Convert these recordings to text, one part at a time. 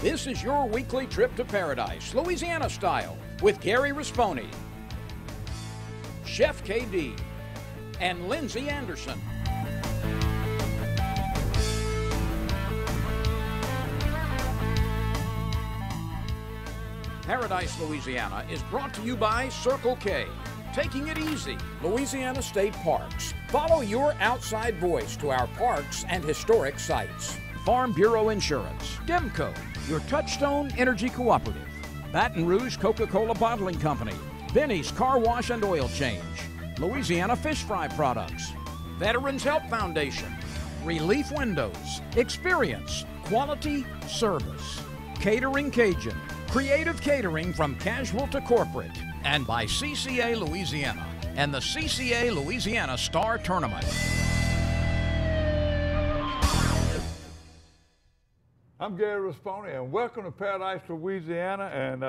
This is your weekly trip to paradise, Louisiana style, with Gary Risponi, Chef KD, and Lindsay Anderson. Paradise, Louisiana is brought to you by Circle K. Taking it easy, Louisiana State Parks. Follow your outside voice to our parks and historic sites. Farm Bureau Insurance. DEMCO, your Touchstone Energy Cooperative. Baton Rouge Coca-Cola Bottling Company. Benny's Car Wash and Oil Change. Louisiana Fish Fry Products. Veterans Help Foundation. Relief Windows. Experience. Quality Service. Catering Cajun. Creative catering from casual to corporate. And by CCA Louisiana and the CCA Louisiana Star Tournament. I'm Gary Risponi, and welcome to Paradise, Louisiana. And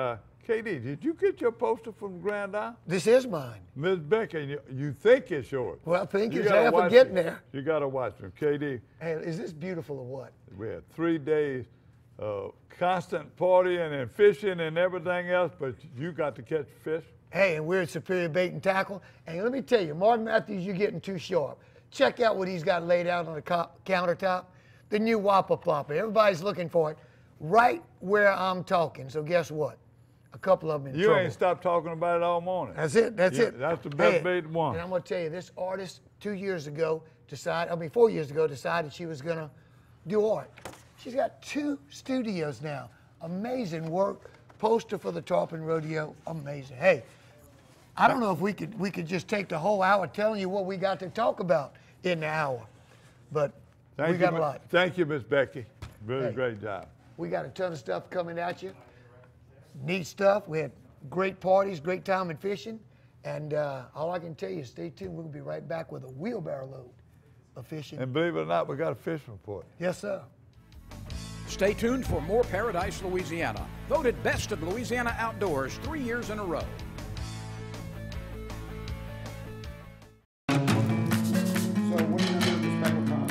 KD, did you get your poster from Grand Isle? This is mine. Ms. Becky, you think it's yours. Well, I think it's half of getting there. You got to watch them. KD. Hey, is this beautiful or what? We had 3 days of constant partying and fishing and everything else, but you got to catch fish. Hey, and we're at Superior Bait and Tackle. And let me tell you, Martin Matthews, you're getting too sharp. Check out what he's got laid out on the countertop. The new Whopper Plopper. Everybody's looking for it right where I'm talking. So guess what? A couple of them in trouble. You ain't stopped talking about it all morning. That's it. That's it. That's the best bait one. And I'm going to tell you, this artist 4 years ago decided she was going to do art. She's got 2 studios now. Amazing work. Poster for the Tarpon Rodeo. Amazing. Hey, I don't know if we could just take the whole hour telling you what we got to talk about in the hour, but we got a lot. Thank you, Miss Becky. Really great job. We got a ton of stuff coming at you. Neat stuff. We had great parties, great time in fishing, and all I can tell you is stay tuned. We're gonna be right back with a wheelbarrow load of fishing. And believe it or not, we got a fish report. Yes, sir. Stay tuned for more Paradise, Louisiana. Voted Best of Louisiana Outdoors 3 years in a row. So what are you going to do with the special time?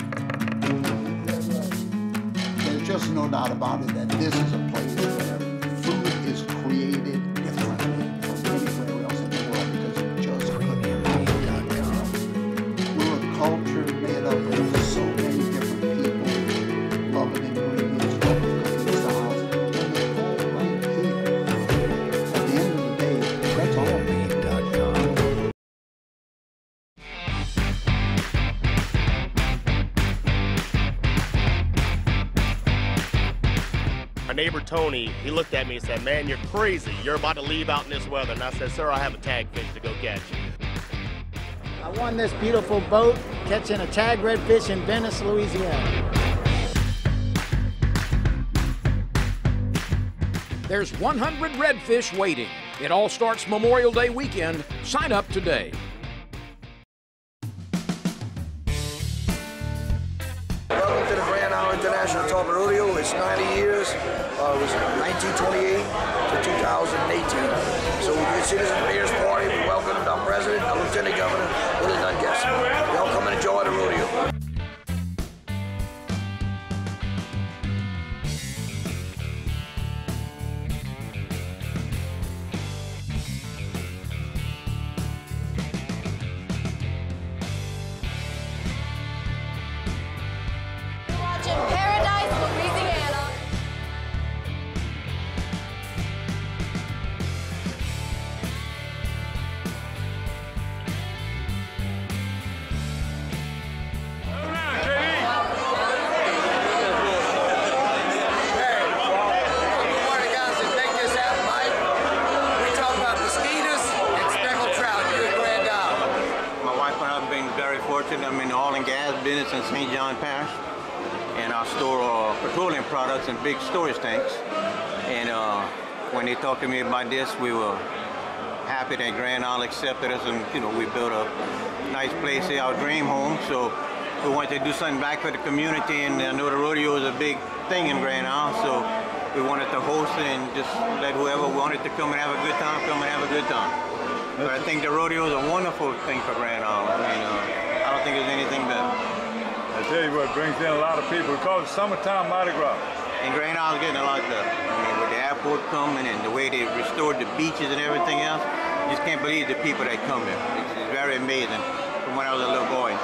There's just no doubt about it that this is a place where food is created differently from anywhere else in the world because it just couldn't be. We're a culture made up of so many different people, loving ingredients, loving cooking styles, and they're all right here. At the end of the day, that's all. My neighbor Tony, he looked at me and said, "Man, you're crazy. You're about to leave out in this weather." And I said, "Sir, I have a tag fish to go catch." I won this beautiful boat catching a tag redfish in Venice, Louisiana. There's 100 redfish waiting. It all starts Memorial Day weekend. Sign up today. Welcome to the Grand Isle International Tarpon Rodeo. It's 90 years. It was 1928 to 2018. So we consider this the mayor's party. We welcomed our president, our lieutenant governor, with his non-guests. Y'all come and enjoy the rodeo. Paradise, Louisiana. My wife and I have been very fortunate. I'm in the oil and gas business in St. John Parish. And I store petroleum products in big storage tanks. And when they talked to me about this, we were happy that Grand Isle accepted us, and we built a nice place here, our dream home. So we wanted to do something back for the community, and I know the rodeo is a big thing in Grand Isle, so we wanted to host it and just let whoever wanted to come and have a good time come and have a good time. But I think the rodeo is a wonderful thing for Grand Isle. I mean, I don't think there's anything better. I tell you what brings in a lot of people. We call it summertime Mardi Gras. And Grand Isle's getting a lot better. I mean, with the airport coming and the way they restored the beaches and everything else, you just can't believe the people that come here. It's very amazing from when I was a little boy.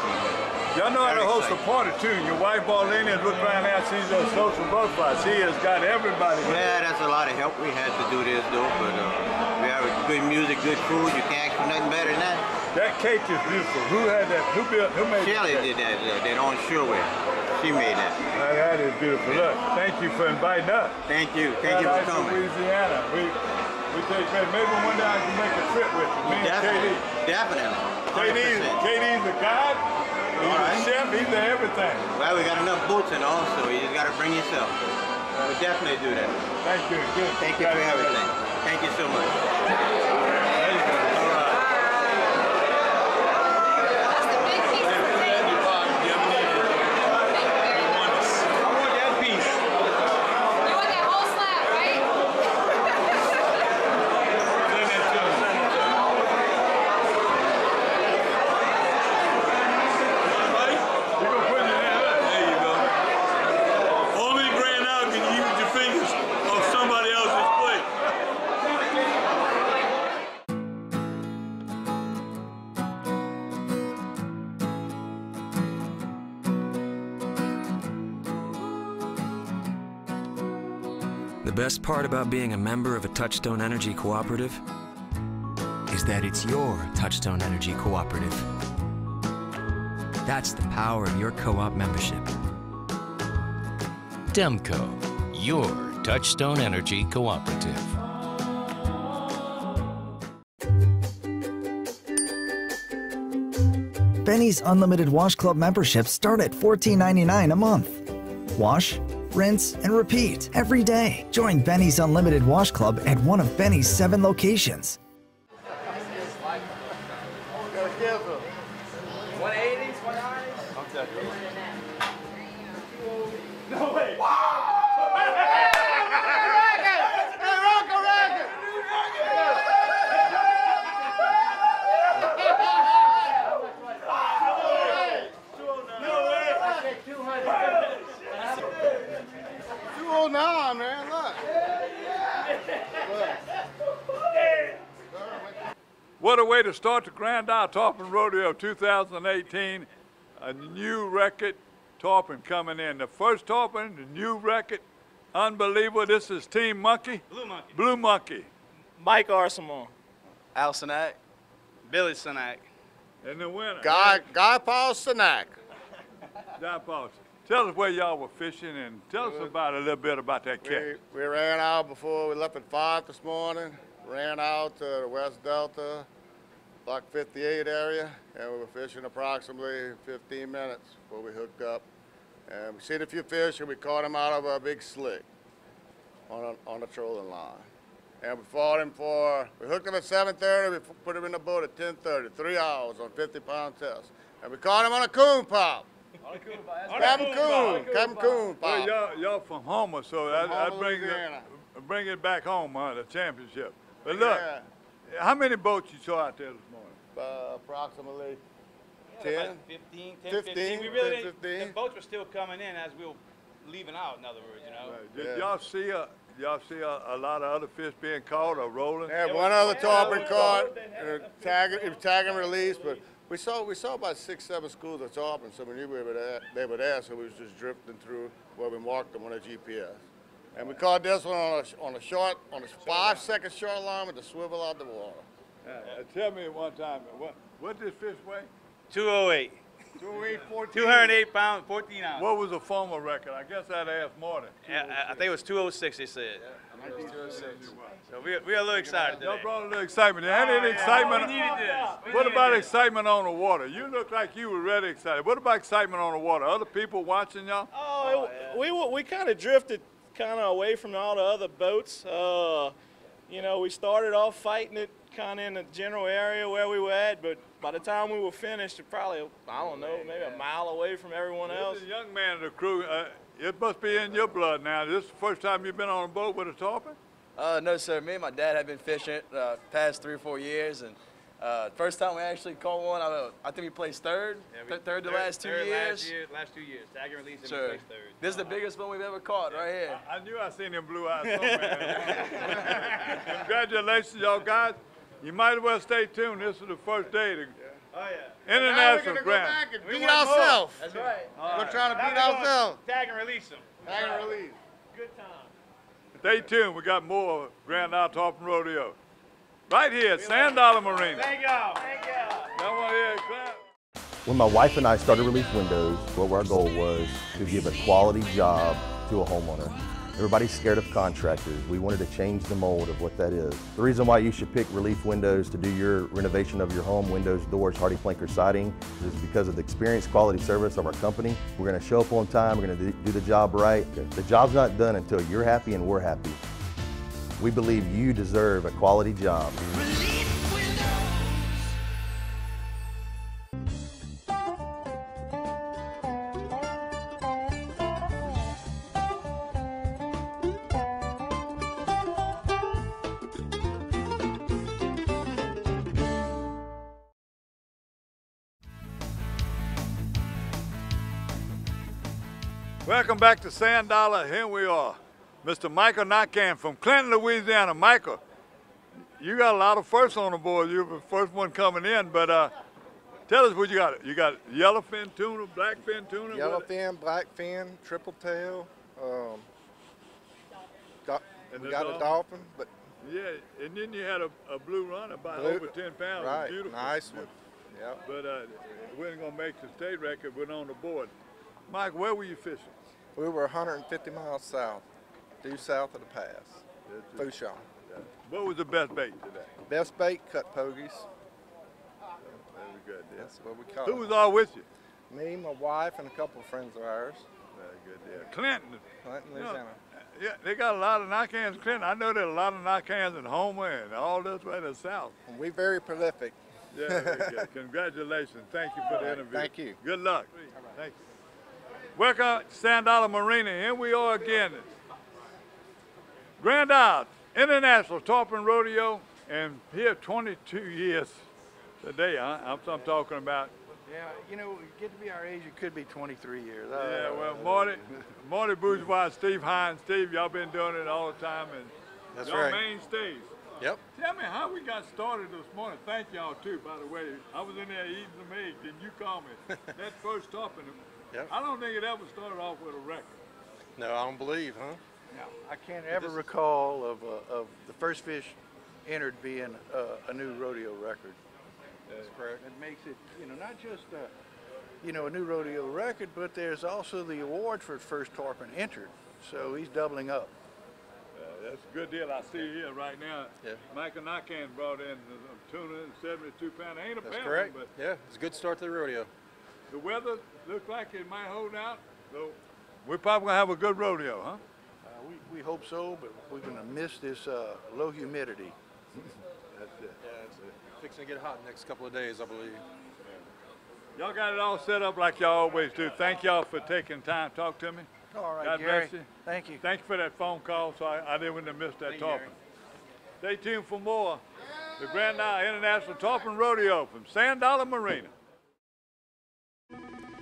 Y'all know how to host a party too. Your wife Marlene has looked around now, she's a social butterfly. She has got everybody here. Yeah, that's a lot of help. We had to do this though, but we have good music, good food. You can't ask for nothing better than that. That cake is beautiful. Who had that? Who made Shelly did that, that on Sureway. She made that. That is beautiful. Look, thank you for inviting us. Thank you. Thank you for coming. Louisiana. We take care. Maybe one day I can make a trip with you. Me and KD. Definitely. KD's the guide. He's the chef. He's the everything. Well, we got enough boats and all, so you just got to bring yourself. We'll definitely do that. Thank you. Good. Thank you for everything. Thank you so much. The best part about being a member of a Touchstone Energy Cooperative is that it's your Touchstone Energy Cooperative. That's the power of your co-op membership. DEMCO, your Touchstone Energy Cooperative. Benny's Unlimited Wash Club memberships start at $14.99 a month. Wash, rinse, and repeat every day. Join Benny's Unlimited Wash Club at one of Benny's 7 locations. 180s, 190s? No way! No, man, look. What a way to start the Grand Isle Tarpon Rodeo 2018. A new record, tarpon coming in. The first tarpon, the new record, unbelievable. This is Team Monkey. Blue Monkey. Blue Monkey. Mike Arsamon. Al Sinak. Billy Sinak. And the winner. Guy Paul Sinak. Guy Paul. Tell us where y'all were fishing and tell us about a little bit about that catch. We ran out before we left at 5 this morning, ran out to the West Delta, Block 58 area, and we were fishing approximately 15 minutes before we hooked up. And we seen a few fish and we caught them out of a big slick on a trolling line. And we fought him we hooked him at 7:30, we put him in the boat at 10:30, 3 hours on 50-pound test. And we caught him on a coon pop. Captain Coon. Well, y'all from Homer, so I'd bring it back home, the championship. But look, how many boats you saw out there this morning? Approximately 10. 15. 15. We really 15. The boats were still coming in as we were leaving out, in other words, you know. Right. Did y'all see a lot of other fish being caught or rolling? Yeah, one other tarpon caught, tag and release, but we saw about 6-7 schools of tarpon, so we knew they were there, so we was just drifting through where we marked them on the GPS. And we caught this one on a 5-second short line with the swivel out the water. Tell me one time, what did this fish weigh? 208. 208 pounds, 14 ounces. What was the former record? I guess I'd ask more than I think it was 206, they said. Yeah, 206. So we're a little excited today. Y'all brought a little excitement. Had any excitement? We needed this. What about excitement on the water? You look like you were really excited. What about excitement on the water? Other people watching y'all? We kind of drifted kind of away from all the other boats. You know, we started off fighting it kind of in the general area where we were at, but by the time we were finished, probably, I don't know, maybe a mile away from everyone else. This is a young man of the crew. It must be in your blood now. This is the first time you've been on a boat with a tarpon? No, sir. Me and my dad have been fishing past 3 or 4 years, and First time we actually caught one, I think we placed third. Yeah, third the last 2 years. Last 2 years. Tag and release and Sure. we placed third. This is the biggest one we've ever caught right here. I knew I seen them blue eyes somewhere. Congratulations, y'all guys. You might as well stay tuned. This is the first day to International Grand. Beat ourselves. That's right. We're trying to beat ourselves. Tag and release them. Tag and release. Good time. Stay tuned. We got more Grand Isle Tarpon Rodeo. Right here at Sand Dollar Marina. Thank y'all. Thank y'all. Y'all want to hear a clap? When my wife and I started Relief Windows, what our goal was to give a quality job to a homeowner. Everybody's scared of contractors. We wanted to change the mold of what that is. The reason why you should pick Relief Windows to do your renovation of your home, windows, doors, hardy plank, or siding, is because of the experience, quality service of our company. We're going to show up on time. We're going to do the job right. The job's not done until you're happy and we're happy. We believe you deserve a quality job. Welcome back to Sand Dollar. Here we are. Mr. Michael Nakan from Clinton, Louisiana. Michael, you got a lot of firsts on the board. You're the first one coming in, but tell us what you got. You got yellowfin tuna, blackfin tuna? Yellowfin, blackfin, triple tail. We got a dolphin, but yeah, and then you had a blue runner about blue, over 10 pounds. Right, Beautiful. nice one. Yeah. But we ain't gonna make the state record, but on the board. Mike, where were you fishing? We were 150 miles south, due south of the pass, Fouchon. What was the best bait today? Best bait, cut pogies. Very good. Yeah. That's what we call Who it. was all with you? Me, my wife, and a couple of friends of ours. Very good. Yeah. Clinton, Louisiana. Yeah, they got a lot of Nakans in Clinton. I know there's a lot of Nakans in Homer and all this way to the south. And we're very prolific. Yeah, very good. Congratulations. Thank you for the interview. Thank you. Good luck. Thank you. Welcome to Sand Dollar Marina. Here we are again. Grand Isle International Tarpon Rodeo, and here 22 years today, huh? I'm talking about. Yeah, you know, you get to be our age, it could be 23 years. Yeah, well, Marty Bourgeois, Steve Hines. Steve, y'all been doing it all the time, and That's y'all right. mainstays. Yep. Tell me how we got started this morning. Thank y'all too, by the way. I was in there eating some eggs, and you called me. That first tarpon. Yep. I don't think it ever started off with a record. No, I don't believe, huh? No. I can't ever recall of the first fish entered being a new rodeo record. That's correct. It makes it, you know, not just you know, a new rodeo record, but there's also the award for first tarpon entered. So he's doubling up. That's a good deal. I see here right now. Yeah. Michael Nakan brought in some tuna, 72 pounder. Ain't a That's pound, correct. but Yeah, it's a good start to the rodeo. the weather looks like it might hold out. So we're probably gonna have a good rodeo, huh? We hope so, but we're going to miss this low humidity. That's it. Yeah, it's fixing to get hot the next couple of days, I believe. Y'all got it all set up like y'all always do. Thank y'all for taking time to talk to me. All right, God Gary. bless you. Thank you. Thank you for that phone call, so I didn't want to miss that Thank you, tarpon. Stay tuned for more. The Grand Isle International Tarpon Rodeo from Sand Dollar Marina.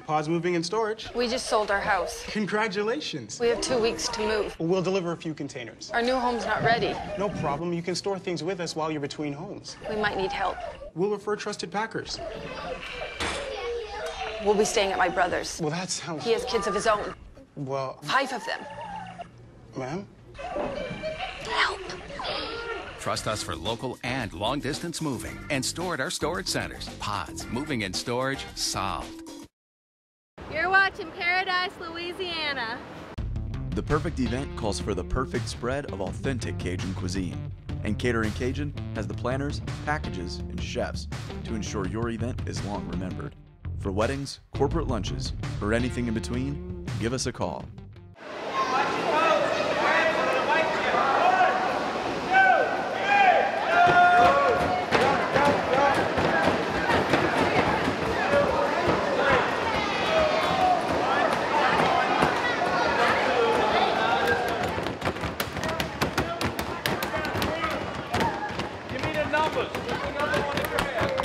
Pause moving and storage. We just sold our house. Congratulations. We have 2 weeks to move. We'll deliver a few containers. Our new home's not ready. No problem. You can store things with us while you're between homes. We might need help. We'll refer trusted packers. We'll be staying at my brother's. Well, that sounds... He has kids of his own. Well... 5 of them. Ma'am? Help. Trust us for local and long-distance moving and store at our storage centers. Pods, moving and storage, solved. You're watching Paradise, Louisiana. The perfect event calls for the perfect spread of authentic Cajun cuisine. And Catering Cajun has the planners, packages, and chefs to ensure your event is long remembered. For weddings, corporate lunches, or anything in between, give us a call. Give me the numbers. Put the number on in your head.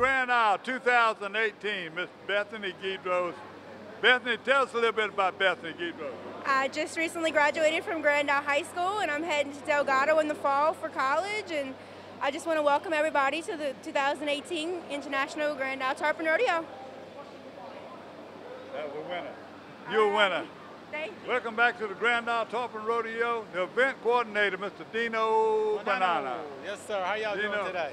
Grand Isle 2018, Miss Bethany Guidros. Bethany, tell us a little bit about Bethany Guidros. I just recently graduated from Grand Isle High School, and I'm heading to Delgado in the fall for college. And I just want to welcome everybody to the 2018 International Grand Isle Tarpon Rodeo. That was a winner. You're a winner. Thank you. Welcome back to the Grand Isle Tarpon Rodeo. The event coordinator, Mr. Dino Banana. Yes, sir. How y'all doing today?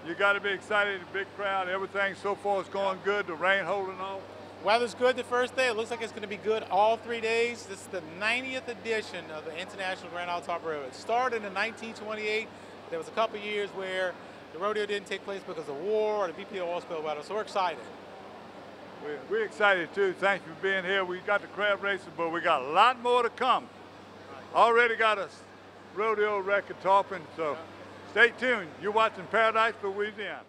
You got to be excited, a big crowd. Everything so far is going good. The rain holding off. Weather's good the first day. It looks like it's going to be good all 3 days. This is the 90th edition of the International Grand Isle Tarpon Rodeo. It started in 1928. There was a couple years where the rodeo didn't take place because of war or the BPO oil spill weather, so we're excited. We're excited too. Thank you for being here. We got the crab races, but we got a lot more to come. Already got a rodeo record tarpon, so stay tuned. You're watching Paradise, Louisiana.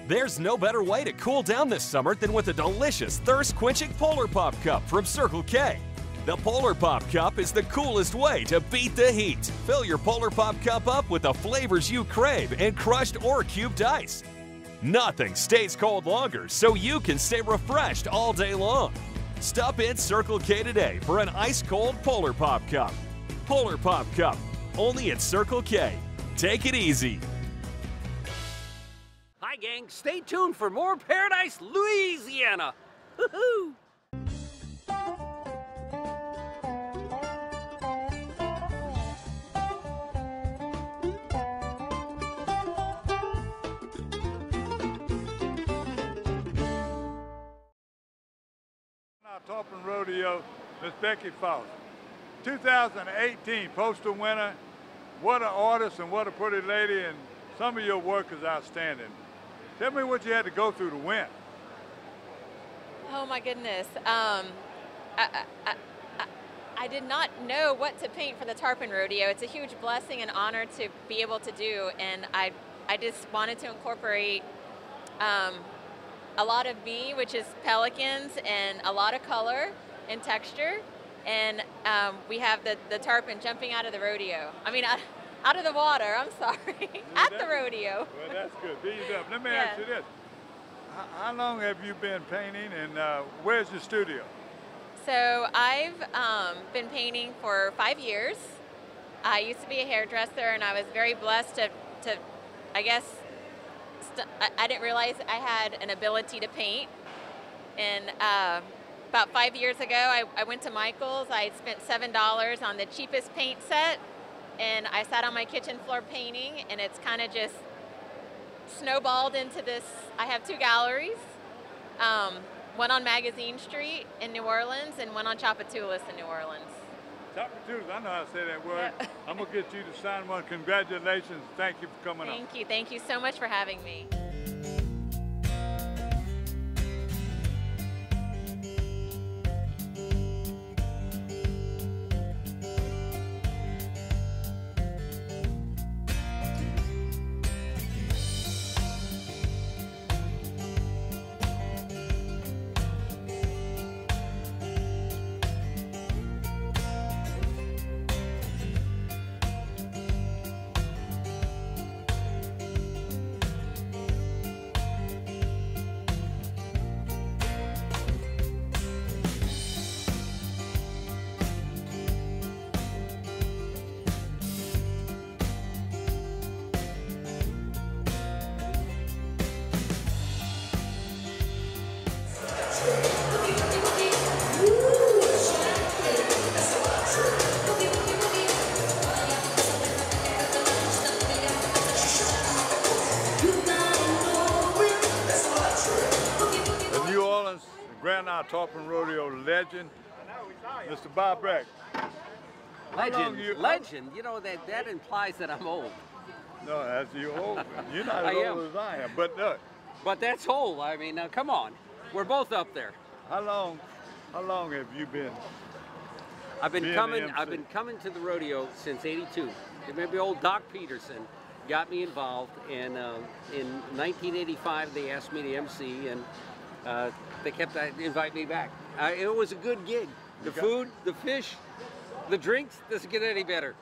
There's no better way to cool down this summer than with a delicious thirst-quenching Polar Pop Cup from Circle K. The Polar Pop Cup is the coolest way to beat the heat. Fill your Polar Pop Cup up with the flavors you crave and crushed or cubed ice. Nothing stays cold longer, so you can stay refreshed all day long. Stop in Circle K today for an ice-cold Polar Pop Cup. Polar Pop Cup, only at Circle K. Take it easy. Hi, gang. Stay tuned for more Paradise, Louisiana. Woohoo! Tarpon Rodeo, Miss Becky Faust. 2018 Postal winner. What an artist and what a pretty lady, and some of your work is outstanding. Tell me what you had to go through to win. Oh my goodness. I did not know what to paint for the Tarpon Rodeo. It's a huge blessing and honor to be able to do, and I just wanted to incorporate a lot of me, which is pelicans, and a lot of color and texture. And we have the tarpon jumping out of the rodeo. I mean, out of the water, I'm sorry, at the rodeo. Well, that's good. Let me ask you this. How long have you been painting, and where's your studio? So I've been painting for 5 years. I used to be a hairdresser, and I was very blessed to I guess, I didn't realize I had an ability to paint. And about 5 years ago, I went to Michael's. I spent $7 on the cheapest paint set, and I sat on my kitchen floor painting, and it's kind of just snowballed into this. I have 2 galleries, one on Magazine Street in New Orleans and one on Chapatoulas in New Orleans. Chapatoulas, I know how to say that word. Yep. I'm going to get you to sign one. Congratulations. Thank you for coming Thank you. Thank you so much for having me. Tarpon Rodeo legend, Mr. Bob Breck. Legend. You know, that implies that I'm old. No, that's you old. You're not as old as I am. But that's old. I mean, now come on. We're both up there. How long have you been? I've been coming to the rodeo since '82. Remember old Doc Peterson got me involved, and in 1985 they asked me to MC, and they kept inviting me back. It was a good gig. The food, the fish, the drinks, doesn't get any better.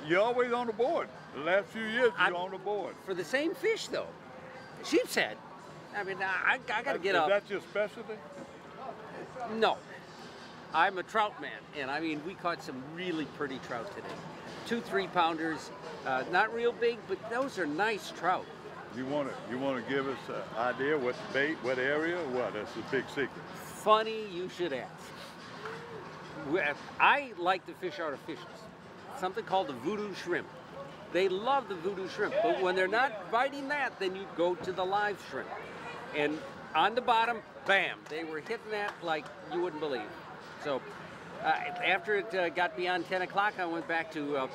You're always on the board. The last few years, you're on the board. For the same fish, though. Sheep's head. I mean, I got to get up. Is that your specialty? No. I'm a trout man, and I mean, we caught some really pretty trout today. 2 3-pounders, not real big, but those are nice trout. You want to give us an idea what bait, what area, or what? That's a big secret. Funny you should ask. I like to fish artificials. Something called the voodoo shrimp. They love the voodoo shrimp, but when they're not biting that, then you go to the live shrimp. And on the bottom, bam, they were hitting that like you wouldn't believe. So after it got beyond 10 o'clock, I went back to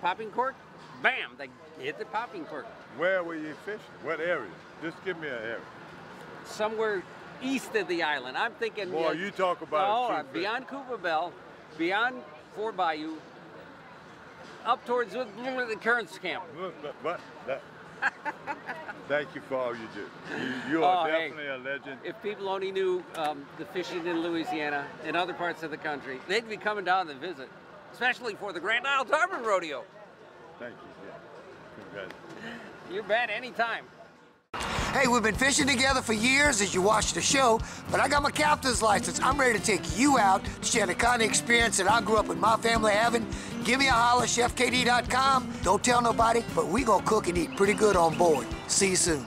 popping cork. Bam, they hit the popping cork. Where were you fishing? What area? Just give me an area. Somewhere east of the island. I'm thinking. Boy, you talk about it. Beyond Cooper Bell, beyond Fort Bayou, up towards the Currents Camp. Thank you for all you do. You are definitely a legend. If people only knew the fishing in Louisiana and other parts of the country, they'd be coming down to visit, especially for the Grand Isle Tarpon Rodeo. Thank you. Yeah. Congratulations. You bet, anytime. Hey, we've been fishing together for years, as you watch the show, but I got my captain's license. I'm ready to take you out to share the kind of experience that I grew up with my family having. Give me a holler, chefkd.com. Don't tell nobody, but we gonna cook and eat pretty good on board. See you soon.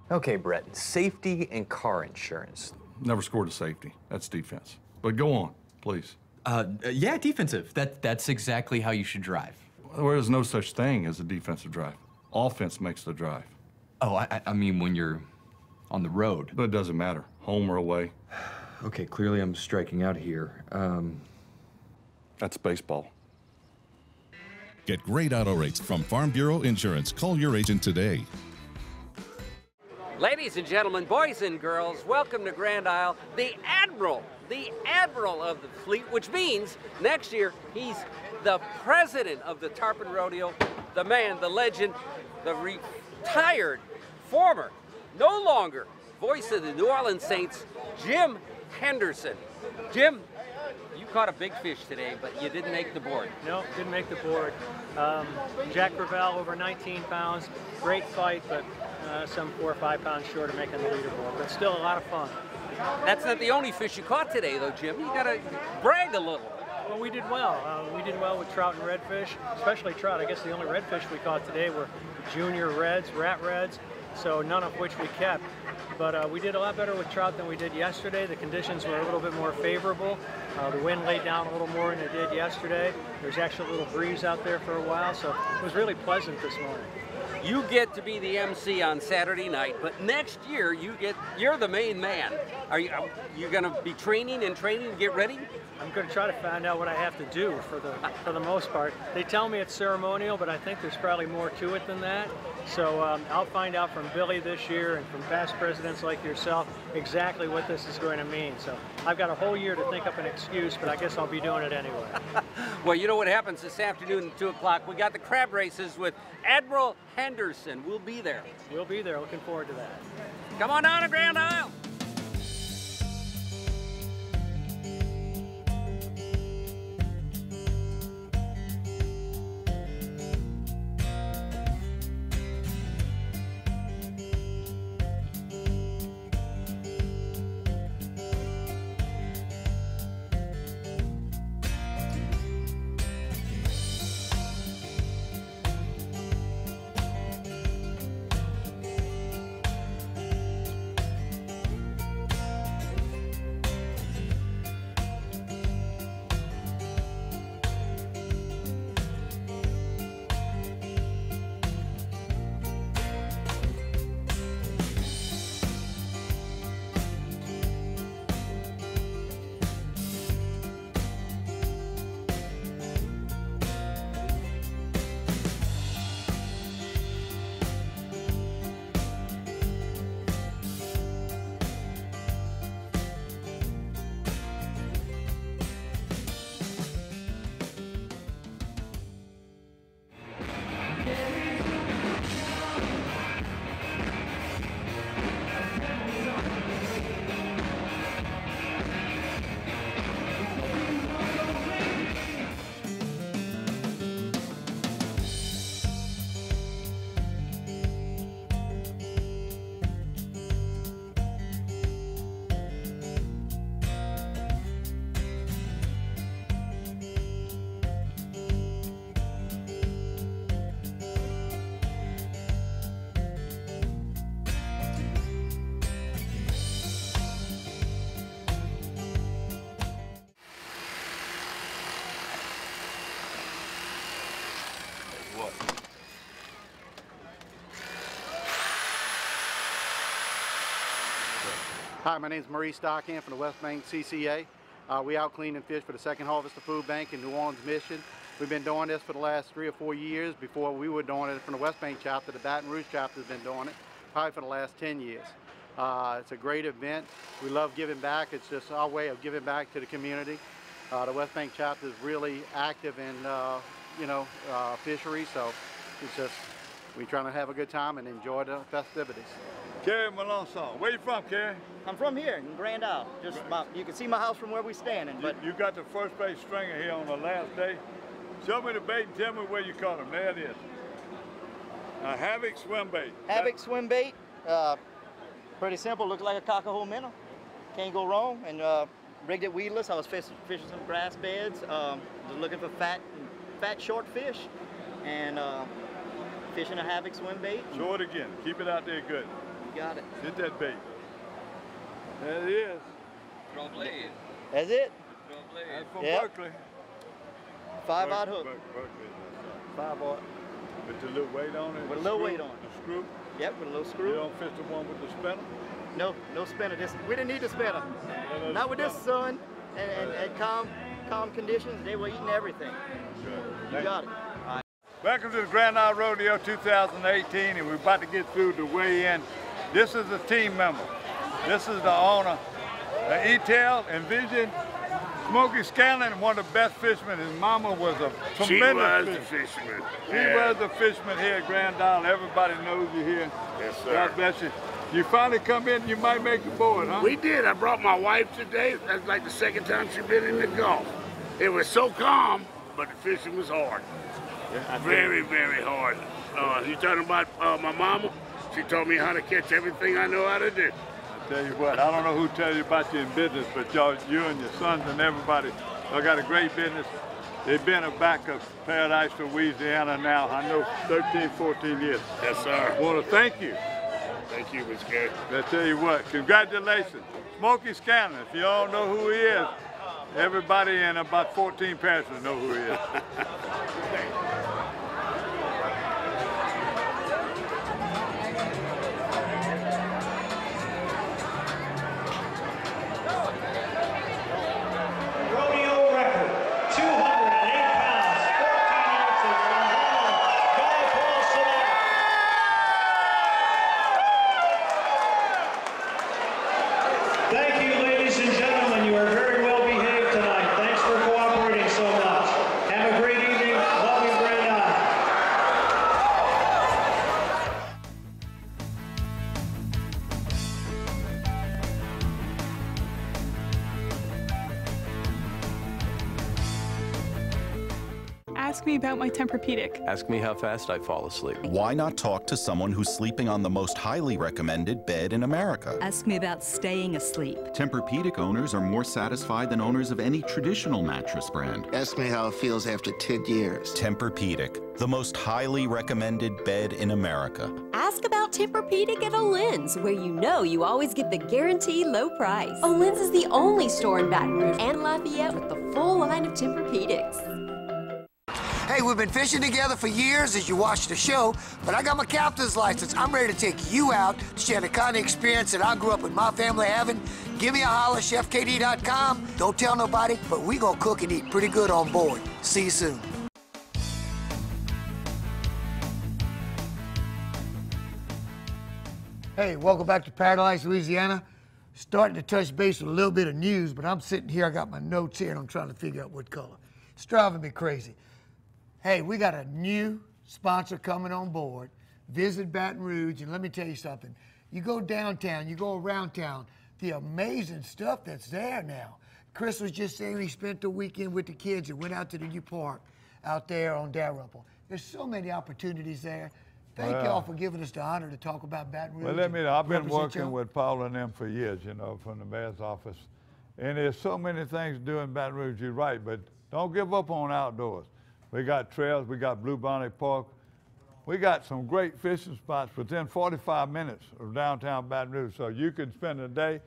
Okay, Brett, safety and car insurance. Never scored a safety. That's defense. But go on, please. Yeah, defensive. That's exactly how you should drive. There is no such thing as a defensive drive. Offense makes the drive. Oh, I mean when you're on the road. But it doesn't matter, home or away. Okay, clearly I'm striking out here. That's baseball. Get great auto rates from Farm Bureau Insurance. Call your agent today. Ladies and gentlemen, boys and girls, welcome to Grand Isle, the Admiral of the fleet, which means next year he's the president of the Tarpon Rodeo, the man, the legend, the retired, former, no longer, voice of the New Orleans Saints, Jim Henderson. Jim, you caught a big fish today, but you didn't make the board. No, didn't make the board. Jack Gravel over 19 pounds, great fight, but some 4 or 5 pounds short of making the leaderboard, but still a lot of fun. That's not the only fish you caught today, though, Jim. You gotta brag a little. Well, we did well. We did well with trout and redfish, especially trout. I guess the only redfish we caught today were junior reds, rat reds, so none of which we kept. But we did a lot better with trout than we did yesterday. The conditions were a little bit more favorable. The wind laid down a little more than it did yesterday. There's actually a little breeze out there for a while, so it was really pleasant this morning. You get to be the MC on Saturday night, but next year you're the main man. Are you going to be training to get ready? I'm going to try to find out what I have to do for the most part. They tell me it's ceremonial, but I think there's probably more to it than that. So I'll find out from Billy this year and from past presidents like yourself exactly what this is going to mean. So I've got a whole year to think up an excuse, but I guess I'll be doing it anyway. Well, you know what happens this afternoon at 2 o'clock? We got the crab races with Admiral Henderson. We'll be there. We'll be there. Looking forward to that. Come on down to Grand Isle. Hi, my name is Maurice Stockhand from the West Bank CCA. We out clean and fish for the Second Harvest of Food Bank in New Orleans Mission. We've been doing this for the last 3 or 4 years. Before we were doing it from the West Bank chapter, the Baton Rouge chapter has been doing it probably for the last 10 years. It's a great event. We love giving back. It's just our way of giving back to the community. The West Bank chapter is really active in, fishery, so it's just, we're trying to have a good time and enjoy the festivities. Kerry Melanson. Where you from, Kerry? I'm from here in Grand Isle. Just you can see my house from where we're standing. But you got the first base stringer here on the last day. Show me the bait and tell me where you caught him. There it is. A Havoc swim bait. Havoc swim bait. Pretty simple. Looks like a cockahole minnow. Can't go wrong. And rigged it weedless. I was fishing some grass beds. Just looking for fat short fish, and fishing a Havoc swim bait. Show it again. Keep it out there good. Got it. Hit that bait. There it is. That's it. That's from Yep. Berkeley. 5-aught hook. Berkeley. 5-aught. With the little weight on it? With a little weight on it. The screw? Yep, with a little screw. You don't fish the one with the spinner? No, no spinner. We didn't need the spinner. Not with this sun and calm conditions. They were eating everything. Good. You got it. Welcome to the Grand Isle Rodeo 2018, and we're about to get through the weigh-in. This is a team member. This is the owner, E-Tail and Vision. Smokey Scanlon, one of the best fishermen. His mama was a tremendous fisherman. She was the fisherman here at Grand Isle. Everybody knows you here. Yes, sir. God bless you. You finally come in, you might make the board, huh? We did. I brought my wife today. That's like the second time she's been in the Gulf. It was so calm, but the fishing was hard. Yeah, very, very hard. You talking about my mama? She taught me how to catch everything I know how to do. I tell you what, I don't know who tells you about you in business, but you and your sons and everybody, y'all got a great business. They've been back of Paradise, Louisiana now, I know 13, 14 years. Yes, sir. I want to thank you. Thank you, Ms. Gary. I tell you what, congratulations. Smokey Scanlon, if you don't know who he is, everybody in about 14 parishes know who he is. Thank you, ladies and gentlemen. You are very well behaved tonight. Thanks for cooperating so much. Have a great evening. Love you, Grand Isle. Ask me about my Tempur-Pedic. Ask me how fast I fall asleep. Why not talk to someone who's sleeping on the most highly recommended bed in America? Ask me about staying asleep. Tempur-Pedic owners are more satisfied than owners of any traditional mattress brand. Ask me how it feels after 10 years. Tempur-Pedic, the most highly recommended bed in America. Ask about Tempur-Pedic at Olin's, where you know you always get the guaranteed low price. Olin's is the only store in Baton Rouge and Lafayette with the full line of Tempur-Pedics. Hey, we've been fishing together for years, as you watch the show, but I got my captain's license. I'm ready to take you out to share the kind of experience that I grew up with my family having. Give me a holler, chefkd.com. Don't tell nobody, but we gonna cook and eat pretty good on board. See you soon. Hey, welcome back to Paradise, Louisiana. Starting to touch base with a little bit of news, but I'm sitting here, I got my notes here, and I'm trying to figure out what color. It's driving me crazy. Hey, we got a new sponsor coming on board, Visit Baton Rouge, and let me tell you something. You go downtown, you go around town, the amazing stuff that's there now. Chris was just saying he spent the weekend with the kids and went out to the new park out there on Dalrymple. There's so many opportunities there. Thank y'all for giving us the honor to talk about Baton Rouge. Well, I've been working with Paul and them for years, you know, from the mayor's office. And there's so many things to do in Baton Rouge, you're right, but don't give up on outdoors. We got trails, we got Blue Bonnet Park. We got some great fishing spots within 45 minutes of downtown Baton Rouge, so you can spend a day.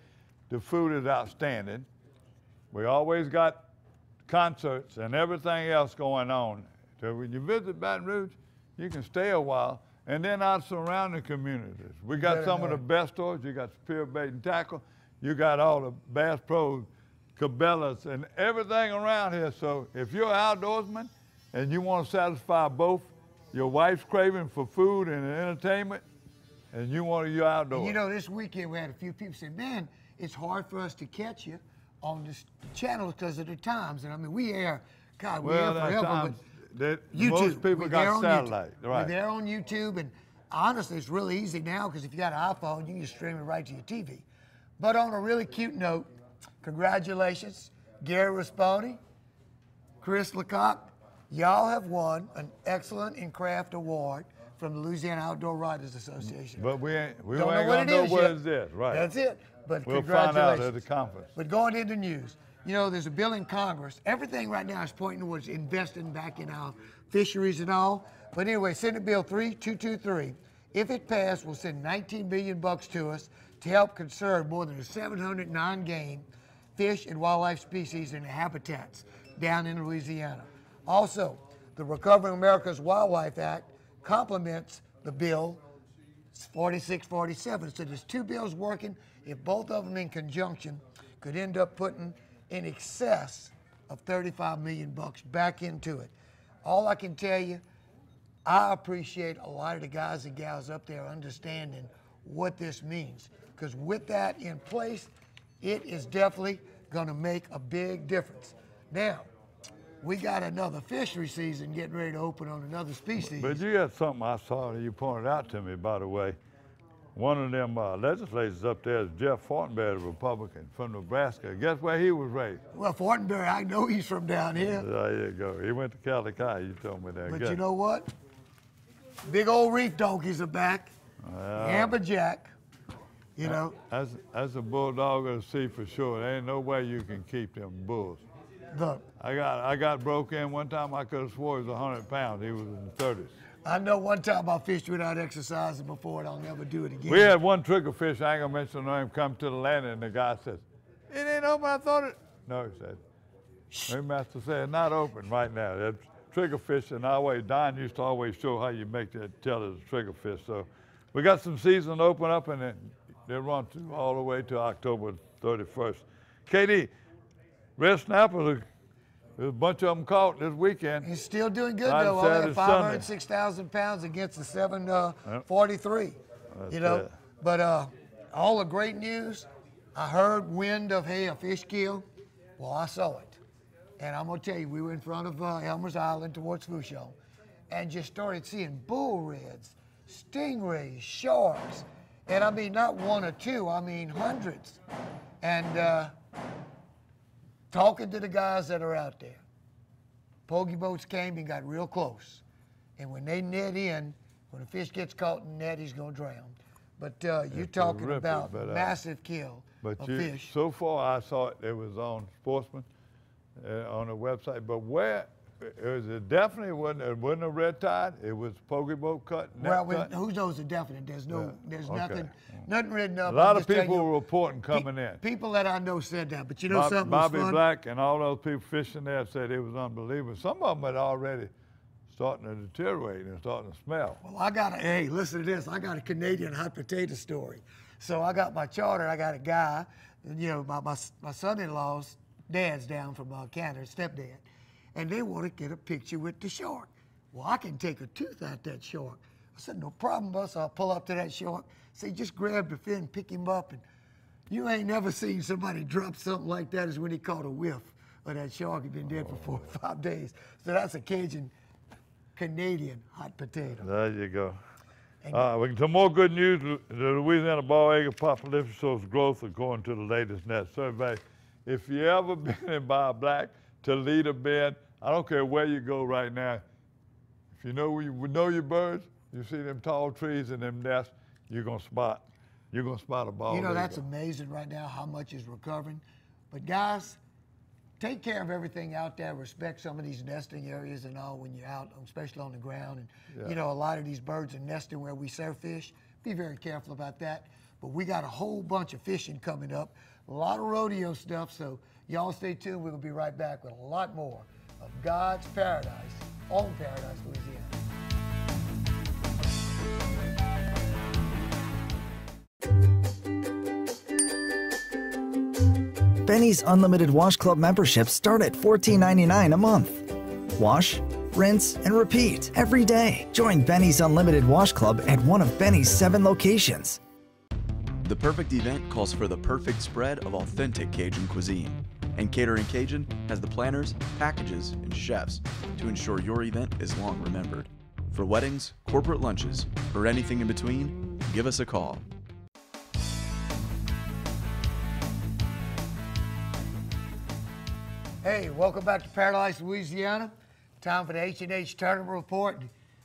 The food is outstanding. We always got concerts and everything else going on. So when you visit Baton Rouge, you can stay a while, and then our surrounding communities. We got some of the best stores. You got Superior Bait and Tackle. You got all the Bass Pro, Cabela's, and everything around here. So if you're an outdoorsman and you want to satisfy both your wife's craving for food and entertainment, and you want to be outdoors. You know, this weekend we had a few people say, man, it's hard for us to catch you on this channel because of the times. And I mean, we air, God, we air forever, but YouTube. Most people got satellite, right. We're there on YouTube, and honestly, it's really easy now because if you got an iPhone, you can just stream it right to your TV. But on a really cute note, congratulations, Gary Rasponi, Chris LECOQ. Y'all have won an Excellent in Craft Award from the Louisiana Outdoor Writers Association. But we ain't don't gonna know what it is, right? That's it. But we'll congratulations. find out at the conference. But going into news, you know, there's a bill in Congress. Everything right now is pointing towards investing back in our fisheries and all. But anyway, Senate Bill 3223, if it passed, will send $19 billion to us to help conserve more than 700 non-game fish and wildlife species and habitats down in Louisiana. Also, the Recovering America's Wildlife Act complements the bill 4647. So there's two bills working. If both of them in conjunction could end up putting in excess of $35 million back into it. All I can tell you, I appreciate a lot of the guys and gals up there understanding what this means. Because with that in place, it is definitely going to make a big difference. Now, we got another fishery season getting ready to open on another species. But you got something I saw that you pointed out to me, by the way. One of them legislators up there is Jeff Fortenberry, the Republican from Nebraska. Guess where he was raised? Well, Fortenberry, I know he's from down here. There you go. He went to Calicut, you told me that. But you know what? Big old reef donkeys are back. Amberjack, you know. That's a bulldog of the sea for sure. There ain't no way you can keep them bulls. Look. I got broke in one time. I could have swore he was 100 pounds. He was in the 30s. I know one time I fished without exercising before, and I'll never do it again. We had one triggerfish, I ain't gonna mention the name, come to the landing, and the guy says, "It ain't open, I thought it." No, he said. My master said, "It's not open right now." That triggerfish, and Don used to always show how you make that tell it's a triggerfish. So we got some season open up, and they run through all the way to October 31st. KD, red snapper, there's a bunch of them caught this weekend. He's still doing good, though. Only 506,000 pounds against the 743. You know, it. But all the great news, I heard wind of, hey, a fish kill. Well, I saw it. And I'm going to tell you, we were in front of Elmer's Island towards Fouchon and just started seeing bull reds, stingrays, sharks. And I mean, not one or two, I mean hundreds. And talking to the guys that are out there, pogie boats came and got real close. And when they net in, when a fish gets caught in the net, he's going to drown. But you're talking about massive kill of fish. So far, I saw it was on Sportsman, on the website. But where, it definitely wasn't a red tide. It was pogie boat cut, net cut. Who knows the definite? There's nothing written up. A lot of people were reporting coming in. People that I know said that, but you know something Bobby was fun? Black and all those people fishing there said it was unbelievable. Some of them had already starting to deteriorate and starting to smell. Well, hey, listen to this. I got a Canadian hot potato story. So I got my charter. I got a guy, you know, my son-in-law's dad's down from Canada, stepdad. And they want to get a picture with the shark. Well, I can take a tooth out that shark. I said, no problem, boss. I'll pull up to that shark. Say, just grab the fin, pick him up. And you ain't never seen somebody drop something like that as when he caught a whiff of that shark. He'd been dead for 4 or 5 days. So that's a Canadian hot potato. There you go. Some more good news. The Louisiana ball acre population shows growth according to the latest net survey. If you ever been in by a black Toledo bed, I don't care where you go right now. If you know your birds, you see them tall trees and them nests, you're gonna spot a ball. You know, that's amazing right now how much is recovering. But guys, take care of everything out there. Respect some of these nesting areas and all when you're out, especially on the ground. And you know, a lot of these birds are nesting where we serve fish. Be very careful about that. But we got a whole bunch of fishing coming up, a lot of rodeo stuff. So y'all stay tuned. We're gonna be right back with a lot more of God's Paradise on Paradise, Louisiana. Benny's Unlimited Wash Club memberships start at $14.99 a month. Wash, rinse, and repeat every day. Join Benny's Unlimited Wash Club at one of Benny's 7 locations. The perfect event calls for the perfect spread of authentic Cajun cuisine. And Catering Cajun has the planners, packages, and chefs to ensure your event is long remembered. For weddings, corporate lunches, or anything in between, give us a call. Hey, welcome back to Paradise, Louisiana. Time for the H&H Tournament Report.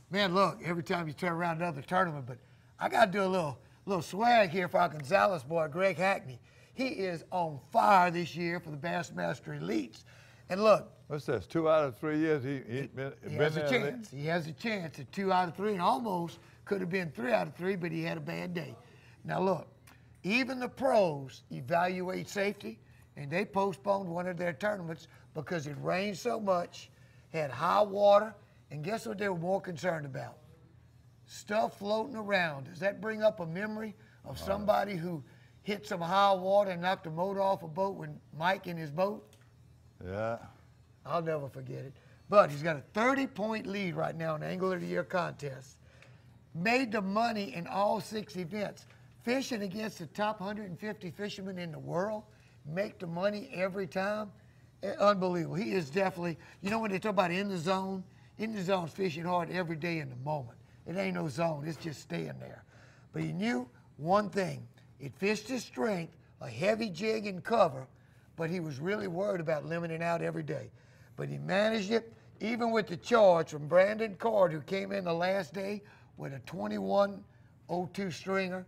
Man, look, every time you turn around another tournament, but I got to do a little swag here for our Gonzalez boy, Greg Hackney. He is on fire this year for the Bassmaster Elites. And look. What's this, 2 out of 3 years he has a chance. He has a chance at 2 out of 3, and almost could have been 3 out of 3, but he had a bad day. Now look, even the pros evaluate safety, and they postponed one of their tournaments because it rained so much, had high water, and guess what they were more concerned about? Stuff floating around. Does that bring up a memory of somebody who hit some high water and knocked the motor off a boat with Mike in his boat? Yeah. I'll never forget it. But he's got a 30-point lead right now in the Angler of the Year contest. Made the money in all 6 events. Fishing against the top 150 fishermen in the world, make the money every time. Unbelievable. He is definitely, you know when they talk about in the zone's fishing hard every day in the moment. It ain't no zone, it's just staying there. But he knew one thing. It fished his strength, a heavy jig and cover, but he was really worried about limiting out every day. But he managed it, even with the charge from Brandon Card, who came in the last day with a 21.02 stringer,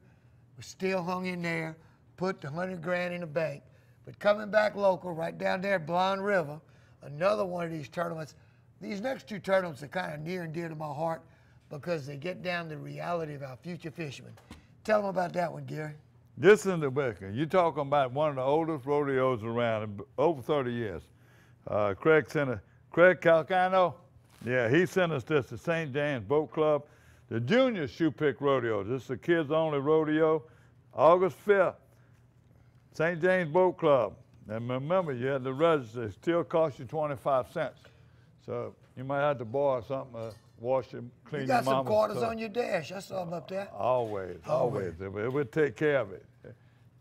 was still hung in there, put the 100 grand in the bank. But coming back local, right down there at Blonde River, another one of these tournaments. These next 2 tournaments are kind of near and dear to my heart because they get down to the reality of our future fishermen. Tell them about that one, Gary. This is the Wicker. You're talking about one of the oldest rodeos around, over 30 years. Craig Calcano, yeah, he sent us this to St. James Boat Club, the Junior Shoe Pick Rodeo. This is a kids-only rodeo, August 5th. St. James Boat Club. And remember, you had to register. It still costs you 25 cents. So you might have to borrow something to wash and clean your mama's. You got some quarters on your dash. I saw them up there. Always. It would take care of it.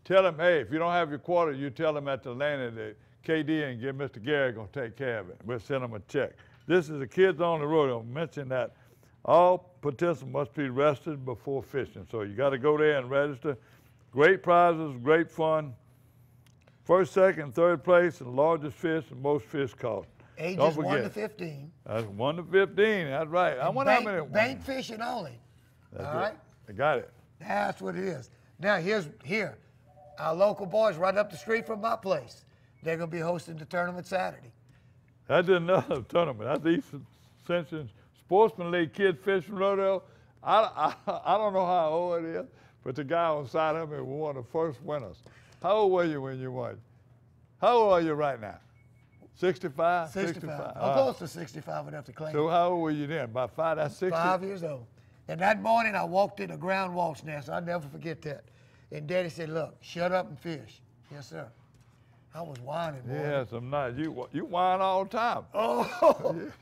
Tell them, hey, if you don't have your quarter, you tell them at the landing that KD and get Mr. Gary going to take care of it. We'll send them a check. This is a kids on the rodeo. Mention that all participants must be registered before fishing. So you got to go there and register. Great prizes, great fun. First, second, third place, and largest fish and most fish caught. Ages 1 to 15. That's 1 to 15, that's right. I wonder how many. Bank fishing only. That's all right? I got it. That's what it is. Now, here, our local boys right up the street from my place. They're going to be hosting the tournament Saturday. That's another tournament. That's the East Ascension Sportsman League Kids Fishing Rodeo. I don't know how old it is, but the guy on the side of me was one of the first winners. How old were you when you won? How old are you right now? 65? 65. I'm close to 65, I'd have to claim. So how old were you then? About 5? That's 60? 5 years old. And that morning I walked in a ground waltz nest. I'll never forget that. And Daddy said, look, shut up and fish. Yes, sir. I was whining, boy. Yeah, some nice. You whine all the time. Come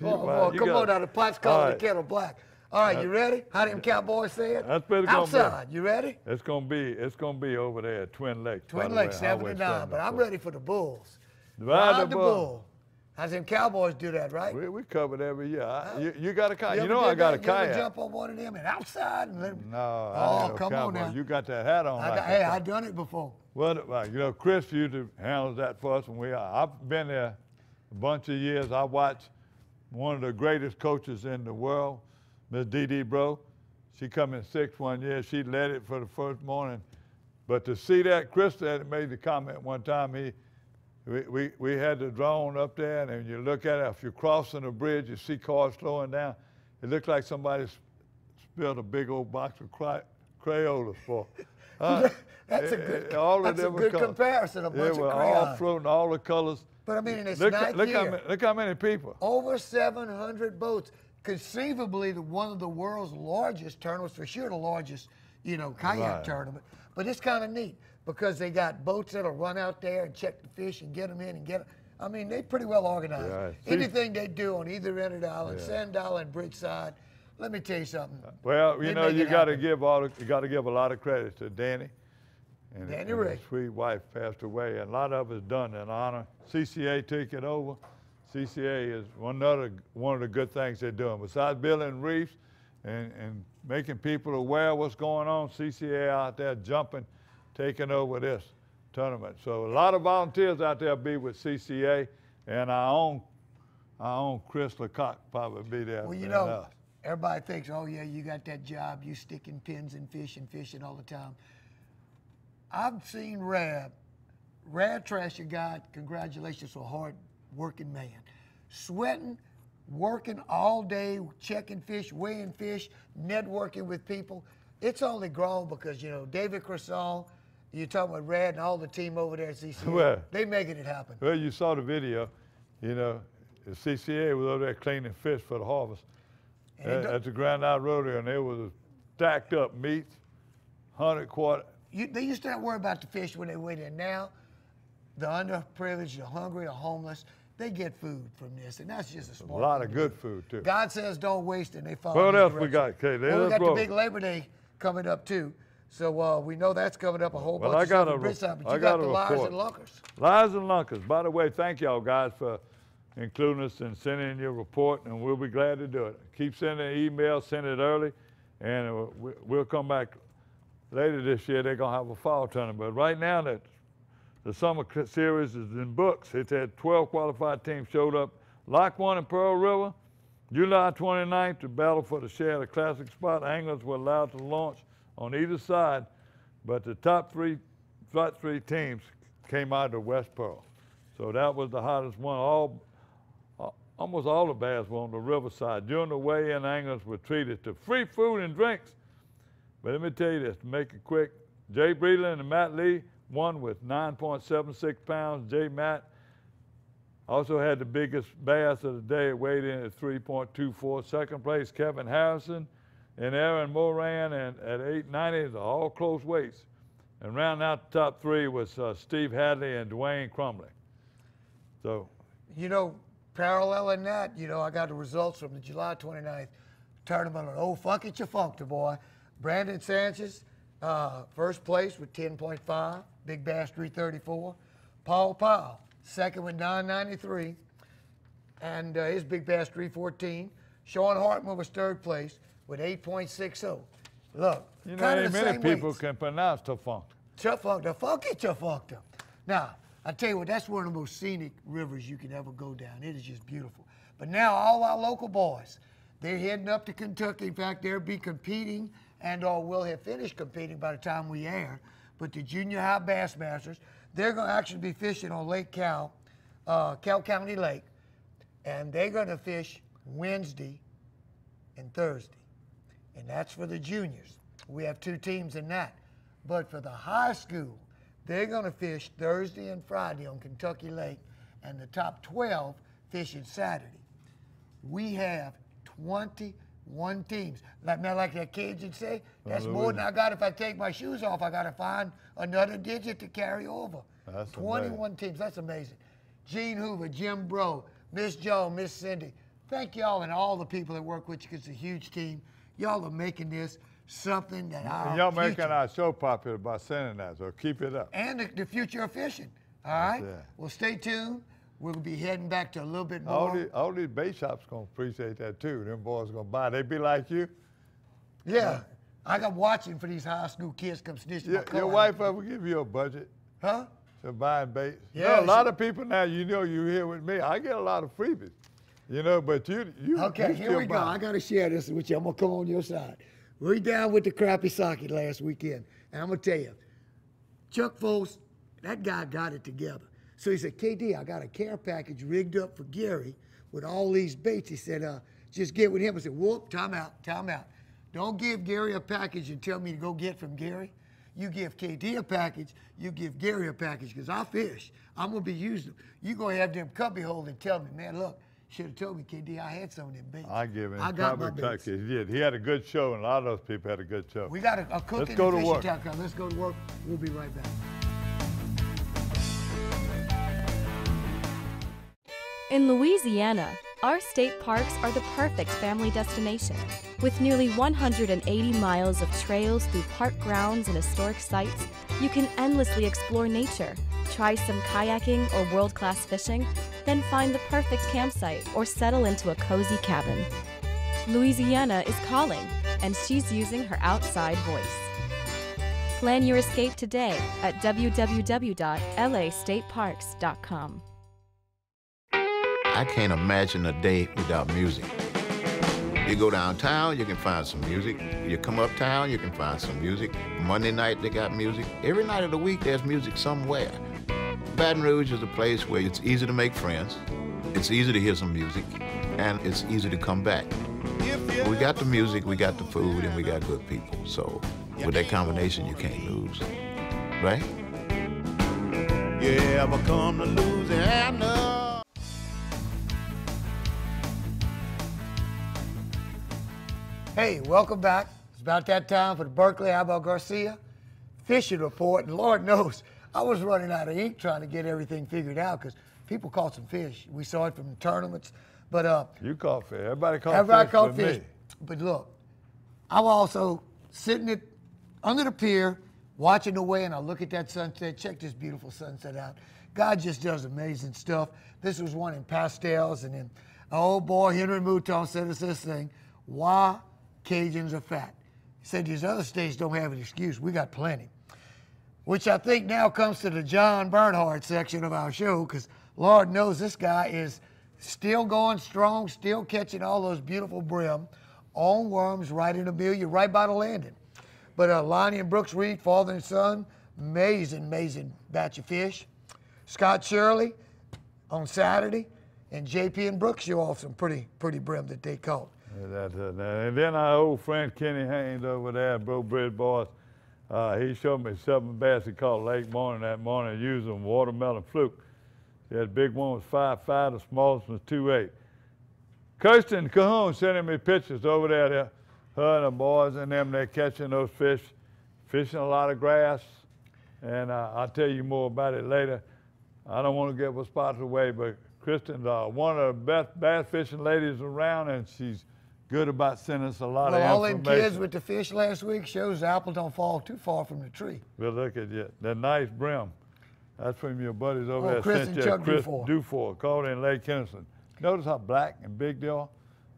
on now, the pot's calling the kettle black. All right, you ready? How them Cowboys say it? That's better. Outside, you ready? It's gonna be over there at Twin Lakes. Twin Lakes, 79. But I'm ready for the Bulls. Ride the bull. How them Cowboys do that, right? We cover it every year. You got a kayak. You know I got a kayak. You ever jump on one of them and outside and let them? No. Oh, come on now. You got that hat on. Hey, I've done it before. Well, you know, Chris usually handles that for us when I've been there a bunch of years. I watched one of the greatest coaches in the world, Miss DD Bro. She come in 6th one year. She led it for the first morning. But to see that, Chris had made the comment one time. We had the drone up there, and you look at it, if you're crossing a bridge, you see cars slowing down. It looked like somebody spilled a big old box of Crayolas for. That's a good comparison. A bunch of crayons. All floating, all the colors. But I mean, in its look look how many people. Over 700 boats. Conceivably, one of the world's largest tournaments, for sure the largest you know, kayak tournament. But it's kind of neat because they got boats that'll run out there and check the fish and get them in and get them. I mean, they pretty well organized. Yeah. Anything they do on either end of the island, Sand Island, Bridgeside, let me tell you something. Well, you know, you got to give a lot of credit to Danny. And his sweet wife passed away, and a lot of it's done in honor. CCA took it over. CCA is one of the good things they're doing. Besides building reefs and making people aware of what's going on, CCA out there jumping, taking over this tournament. So a lot of volunteers out there be with CCA, and our own Chris LECOQ probably be there. Well, you know, everybody thinks, oh yeah, you got that job, you sticking pins in fish and fishing all the time. I've seen Rad. Rad Trasher guy, congratulations, a hard working man. Sweating, working all day, checking fish, weighing fish, networking with people. It's only grown because, you know, David Cresson, you're talking about Rad and all the team over there at CCA, they making it happen. Well, you saw the video, you know, the CCA was over there cleaning fish for the harvest at the Grand Isle Rodeo, and there was stacked up meats, 100 quart. They used to not worry about the fish when they went in. Now, the underprivileged, the hungry, the homeless, they get food from this, and that's just a smart A lot of good food, too. God says don't waste it, and they follow What else we got, Kate? Well, we got the big Labor Day coming up, too. So we know that's coming up a whole bunch of stuff in Bridgeside, but you got the Liars and Lunkers. Liars and Lunkers. By the way, thank y'all guys for including us and sending in your report, and we'll be glad to do it. Keep sending emails, send it early, and we'll come back later this year. They're going to have a fall tournament. But right now, the summer series is in books. It's had 12 qualified teams showed up. Lock 1 in Pearl River, July 29th, to battle for the share of the classic spot. Anglers were allowed to launch on either side, but the top three teams came out of West Pearl. So that was the hottest one. Almost all the bass were on the riverside. During the weigh-in, anglers were treated to free food and drinks. But let me tell you this, to make it quick, Jay Breedlin and Matt Lee won with 9.76 pounds. Jay Matt also had the biggest bass of the day, weighed in at 3.24. Second place, Kevin Harrison and Aaron Moran at 890, all close weights. And rounding out the top three was Steve Hadley and Dwayne Crumley. So, you know, paralleling that, you know, I got the results from the July 29th tournament on Old Funk It, You Funked Boy. Brandon Sanchez, first place with 10.5, Big Bass 334. Paul Powell, second with 993, and his Big Bass 314. Sean Hartman was third place with 8.60. Look, you know, ain't many people can pronounce Tafunk. Tafunk, the funky Tafunk. Now, I tell you what, that's one of the most scenic rivers you can ever go down. It is just beautiful. But now all our local boys, they're heading up to Kentucky. In fact, they'll be competing and or will have finished competing by the time we air. But the Junior High Bass Masters, they're going to actually be fishing on Lake Cal County Lake, and they're going to fish Wednesday and Thursday. And that's for the juniors. We have 2 teams in that. But for the high school, they're going to fish Thursday and Friday on Kentucky Lake, and the top 12 fishing Saturday. We have 21 teams. Like that Cajun say, that's more than I got if I take my shoes off. I got to find another digit to carry over. That's 21 amazing. Teams, that's amazing. Gene Hoover, Jim Bro, Miss Joan, Miss Cindy, thank y'all and all the people that work with you, because it's a huge team. Y'all are making this something that y'all making our show popular by sending that, so keep it up. And the future of fishing, all right? Well, stay tuned. We'll be heading back to a little bit more. All these bait shops going to appreciate that, too. Them boys going to buy. They be like you. Yeah. I got watching for these high school kids come snitching my car. Your wife ever give you a budget? Huh? To buying bait? Yeah. You know, a lot of people now, you know, you here with me. I get a lot of freebies. You know, but you okay, here we go. I got to share this with you. I'm going to come on your side. We down with the crappie socket last weekend. And I'm going to tell you, Chuck Foles, that guy got it together. So he said, KD, I got a care package rigged up for Gary with all these baits. He said, just get with him. I said, whoop, time out. Don't give Gary a package and tell me to go get from Gary. You give KD a package, you give Gary a package, because I fish. I'm going to be using them. You go have them cubby hold and tell me, man, look, Should have told me, KD, I had some of them beats. I give him. I got my probably beats. He did. He had a good show, and a lot of those people had a good show. We got a cooking Let's go and to fishing work. town crowd. Let's go to work. We'll be right back. In Louisiana, our state parks are the perfect family destination. With nearly 180 miles of trails through park grounds and historic sites, you can endlessly explore nature, try some kayaking or world-class fishing, then find the perfect campsite or settle into a cozy cabin. Louisiana is calling, and she's using her outside voice. Plan your escape today at www.lastateparks.com. I can't imagine a day without music. You go downtown, you can find some music. You come uptown, you can find some music. Monday night, they got music. Every night of the week, there's music somewhere. Baton Rouge is a place where it's easy to make friends, it's easy to hear some music, and it's easy to come back. We got the music, we got the food, and we got good people. So with that combination, you can't lose, right? You ever come to Louisiana? Hey, welcome back. It's about that time for the Berkeley Abel Garcia fishing report. And Lord knows, I was running out of ink trying to get everything figured out because people caught some fish. We saw it from the tournaments. But you caught fish. Everybody caught fish. Me. But look, I'm also sitting under the pier, watching the way, and I look at that sunset. Check this beautiful sunset out. God just does amazing stuff. This was one in pastels, and then oh boy, Henry Mouton said us this thing: why Cajuns are fat. He said these other states don't have an excuse. We got plenty. Which I think now comes to the John Bernhardt section of our show, because Lord knows this guy is still going strong, still catching all those beautiful brim on worms right in Amelia, right by the landing. But Lonnie and Brooks Reed, father and son, amazing batch of fish. Scott Shirley on Saturday, and JP and Brooks show off some pretty brim that they caught. And then our old friend Kenny Haynes over there at Bro Bridge Boys, he showed me 7 bass he caught late morning that morning using watermelon fluke. The big one was 5.5, the smallest one was 2.8. Kirsten Cahoon sending me pictures over there, her and the boys and them, they're catching those fish, fishing a lot of grass, and I'll tell you more about it later. I don't want to give a spot away, but Kristen's one of the best bass fishing ladies around, and she's good about sending us a lot of information. All them kids with the fish last week shows the apple don't fall too far from the tree. Well, look at you. That nice brim. That's from your buddies over there. Chris and Chuck Dufour, called in Lake Henderson. Notice how black and big they are?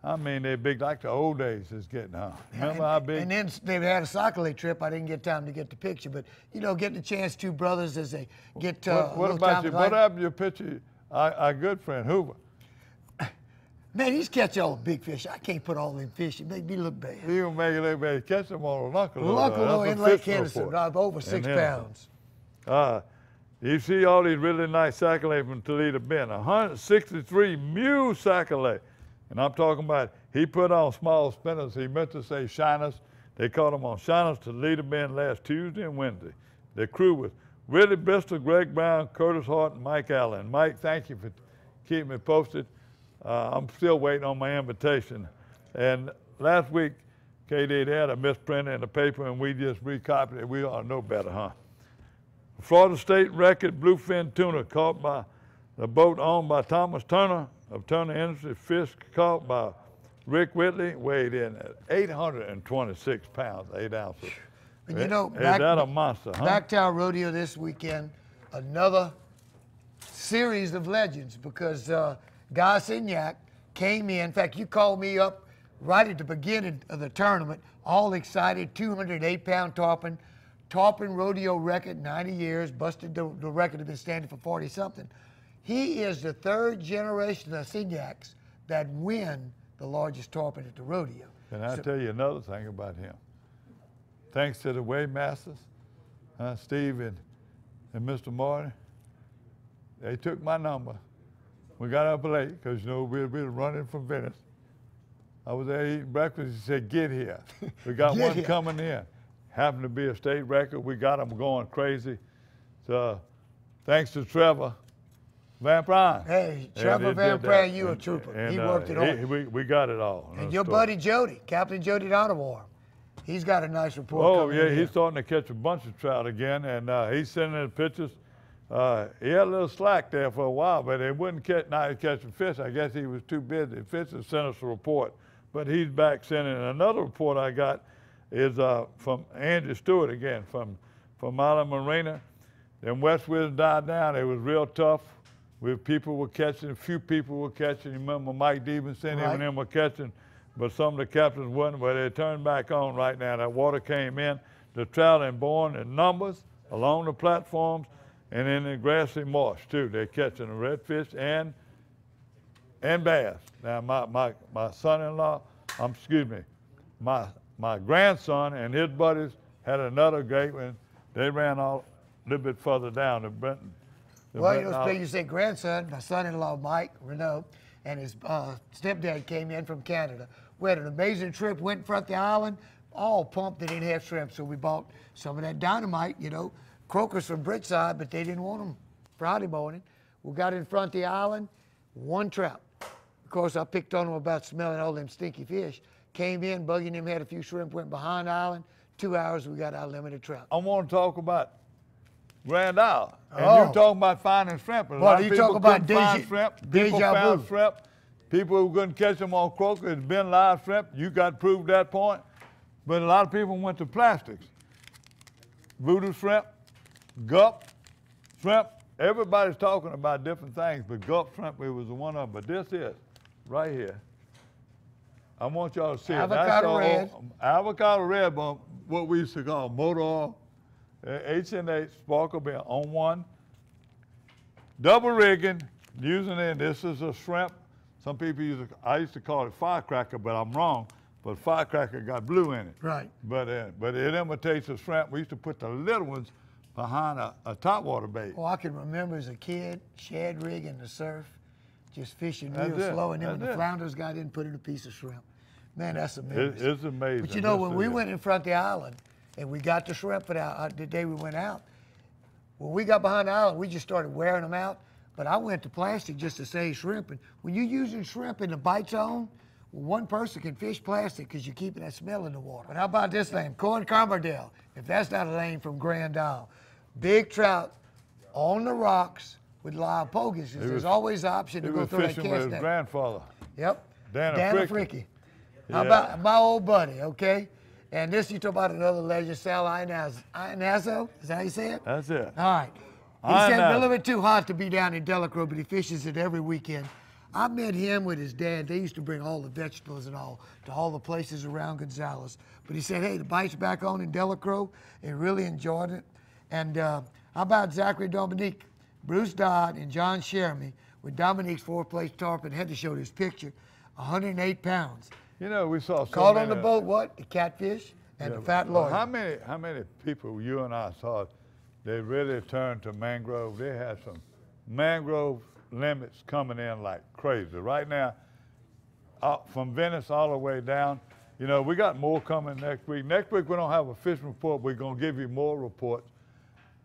I mean, they're big like the old days is getting, huh? Remember how big? And then they've had a Socolate trip. I didn't get time to get the picture, but, you know, getting a chance, two brothers as they get what about you? What happened to your picture? Our good friend, Hoover. Man, he's catching all the big fish. I can't put all them fish. It make me look bad. You can make it look bad. Catch them on a Luckalo in Lake Henderson, over 6 pounds. You see all these really nice sacolate from Toledo Bend. 163 mule sacolate. And I'm talking about, he put on small spinners. He meant to say shiners. They caught them on shiners Toledo Bend last Tuesday and Wednesday. The crew was Willie Bristol, Greg Brown, Curtis Hart, and Mike Allen. Mike, thank you for keeping me posted. I'm still waiting on my invitation. And last week, KD, they had a misprint in the paper, and we just recopied it. We ought to know better, huh? Florida State record bluefin tuna caught by the boat owned by Thomas Turner of Turner Industries. Fish caught by Rick Whitley, weighed in at 826 pounds, 8 ounces. And you know, is that a monster, huh? Backtown Rodeo this weekend, another series of legends, because Guy Signac came in fact, you called me up right at the beginning of the tournament, all excited, 208-pound tarpon rodeo record, 90 years, busted the record had been standing for 40-something. He is the 3rd generation of Signacs that win the largest tarpon at the rodeo. Can I tell you another thing about him? Thanks to the weighmasters, Steve and Mr. Martin, they took my number. We got up late because, you know, we were running from Venice. I was there eating breakfast. He said, get here. We got one coming in. Happened to be a state record. We got them going crazy. So thanks to Trevor, Van Prine. Hey, Trevor Van Prine, you a trooper. He worked it all. We got it all. And your buddy Jody, Captain Jody Donovan, he's got a nice report. Oh, yeah, he's starting to catch a bunch of trout again, and he's sending in pictures. He had a little slack there for a while, but he wouldn't catching fish. I guess he was too busy. Fish had sent us a report, but he's back sending. Another report I got is from Andy Stewart again, from Island Marina. Then West Wiz died down. It was real tough. People were catching, a few people were catching. You remember Mike Stevenson, him and them were catching, but some of the captains wasn't. But they turned back on right now. That water came in. The trout are born in numbers along the platforms and in the grassy marsh too. They're catching the redfish and bass. Now my son-in-law, my grandson and his buddies had another great one. They ran all a little bit further down to Benton. Well, you say grandson, my son-in-law Mike Renault, and his stepdad came in from Canada. We had an amazing trip, went in front of the island, all pumped. They didn't have shrimp, so we bought some of that dynamite, you know, croakers from Britside, but they didn't want them Friday morning. We got in front of the island, one trout. Of course, I picked on them about smelling all them stinky fish. Came in, bugging him, had a few shrimp, went behind the island. 2 hours, we got our limited trout. I want to talk about Grand Isle. And you talking about finding shrimp. Well, you talk about shrimp. People found shrimp. People who couldn't catch them on croaker, it's been live shrimp. You got to prove that point. But a lot of people went to plastics. Voodoo shrimp, gulp shrimp. Everybody's talking about different things, but gulp shrimp, it was one of them. But this is, right here. I want y'all to see avocado red. Avocado red, but what we used to call motor oil. H&H sparkle bin on one. Double rigging, using it. This is a shrimp. Some people I used to call it firecracker, but I'm wrong. But firecracker got blue in it. Right. But it imitates a shrimp. We used to put the little ones behind a topwater bait. Oh, I can remember as a kid, shad rig in the surf, just fishing real slow, and then when the flounders got in, put in a piece of shrimp. Man, that's amazing. It's amazing. But you know, when we went in front of the island, and we got the shrimp the day we went out. When we got behind the island, we just started wearing them out. But I went to plastic just to save shrimp. And when you're using shrimp in the bite zone, well, one person can fish plastic because you're keeping that smell in the water. But how about this name, Corn Commerdale? If that's not a name from Grand Isle. Big trout on the rocks with live pogies. There's always the option to go through that cast net. He was fishing with his grandfather. Yep. Dana Fricky. How about my old buddy, okay? And this, you talk about another legend, Sal Iannazo. Is that how you say it? That's it. All right. He said it's a little bit too hot to be down in DELCRO, but he fishes it every weekend. I met him with his dad. They used to bring all the vegetables and all to all the places around Gonzales. But he said, hey, the bite's back on in DELCRO, and really enjoyed it. And how about Zachary Dominique, Bruce Dodd, and John Sheremy with Dominique's 4-place tarpon? Had to show this picture, 108 pounds. You know, we saw caught on the boat, what? The catfish and the fat lawyer. How many people you and I saw, they really turned to mangrove? They had some mangrove limits coming in like crazy. Right now, from Venice all the way down, you know, we got more coming next week. Next week, we don't have a fishing report. We're going to give you more reports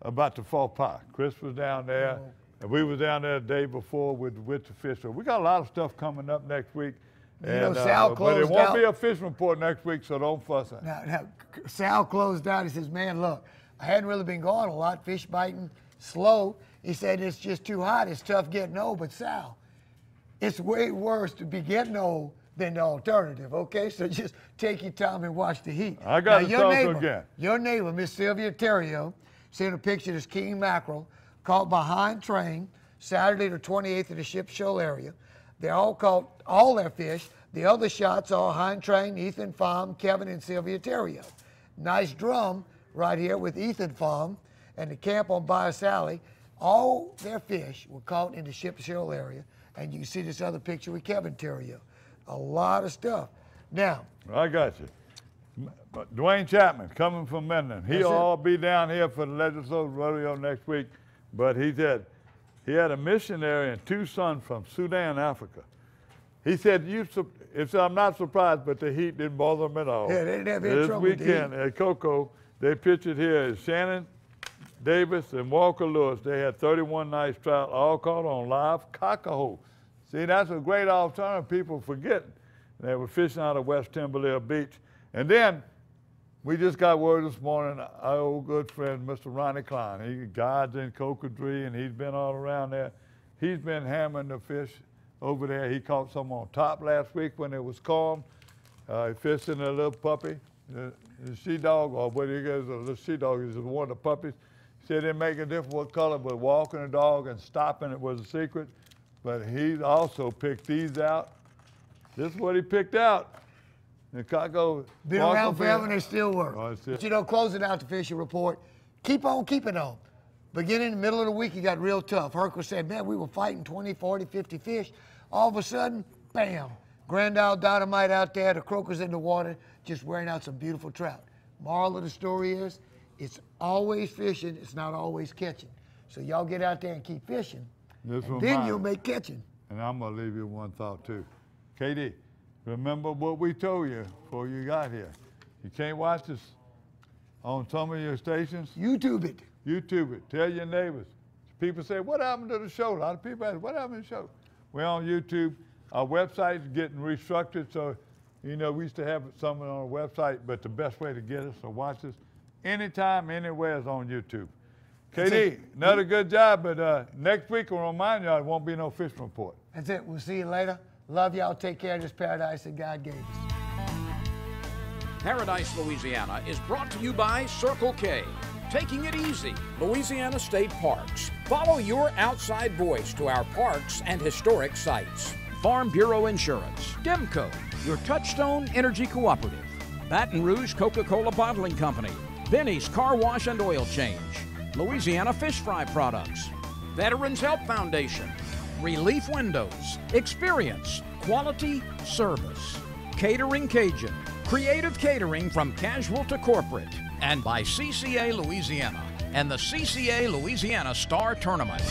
about the faux pas. Chris was down there, and we was down there the day before with the fish. So we got a lot of stuff coming up next week. You know, Sal closed out. But it won't be a fishing report next week, so don't fuss at it. Now, Sal closed out. He says, man, look, I hadn't really been going a lot, fish biting, slow. He said, it's just too hot. It's tough getting old. But Sal, it's way worse to be getting old than the alternative, okay? So just take your time and watch the heat. I got to talk again. Your neighbor, Miss Sylvia Terrio, sent a picture of this king mackerel caught behind train Saturday the 28th in the Ship Shoal area. They all caught all their fish. The other shots are hind train, Ethan Pham, Kevin, and Sylvia Terrio. Nice drum right here with Ethan Pham and the camp on Bias Alley. All their fish were caught in the Ship Shoal area. And you can see this other picture with Kevin Terrio. A lot of stuff. Now. I got you. Dwayne Chapman coming from Minden. He'll all be down here for the Legislative Rodeo next week. But he said he had a missionary and 2 sons from Sudan, Africa. He said, I'm not surprised, but the heat didn't bother him at all. Yeah, they didn't have any trouble with the heat. This weekend at Coco, they pictured here is Shannon Davis, and Walker Lewis. They had 31 nice trout, all caught on live cockahoe. See, that's a great alternative people forget. They were fishing out of West Timberlake Beach. And then we just got word this morning, our old good friend, Mr. Ronnie Klein. He guides in Cocodrie, and he's been all around there. He's been hammering the fish over there. He caught some on top last week when it was calm. He fished in a little puppy, the she-dog, or what he goes, a little she-dog is one of the puppies. He said it didn't make a difference what color, but walking the dog and stopping it was a secret. But he also picked these out. This is what he picked out. The Caco been around forever and they still work. Oh, but you know, closing out the fishing report, keep on keeping on. Beginning in the middle of the week, it got real tough. Hercules said, man, we were fighting 20, 40, 50 fish. All of a sudden, bam, Grand Isle Dynamite out there, the croakers in the water, just wearing out some beautiful trout. Moral of the story is, it's always fishing, it's not always catching. So y'all get out there and keep fishing, and then you'll make catching. And I'm gonna leave you one thought too. KD, remember what we told you before you got here. You can't watch this on some of your stations. YouTube it. YouTube it. Tell your neighbors. People say, what happened to the show? A lot of people ask, what happened to the show? We're on YouTube. Our website's getting restructured, so you know we used to have something on our website, but the best way to get us or watch us anytime, anywhere is on YouTube. KD, another good job, but next week I'll remind y'all, it won't be no fishing report. That's it. We'll see you later. Love y'all. Take care of this paradise that God gave us. Paradise, Louisiana is brought to you by Circle K. Taking it easy, Louisiana State Parks. Follow your outside voice to our parks and historic sites. Farm Bureau Insurance. DEMCO, your touchstone energy cooperative. Baton Rouge Coca-Cola Bottling Company. Benny's Car Wash and Oil Change. Louisiana Fish Fry Products. Veterans Help Foundation. Relief Windows. Experience. Quality service. Catering Cajun. Creative catering from casual to corporate. And by CCA Louisiana and the CCA Louisiana Star Tournament.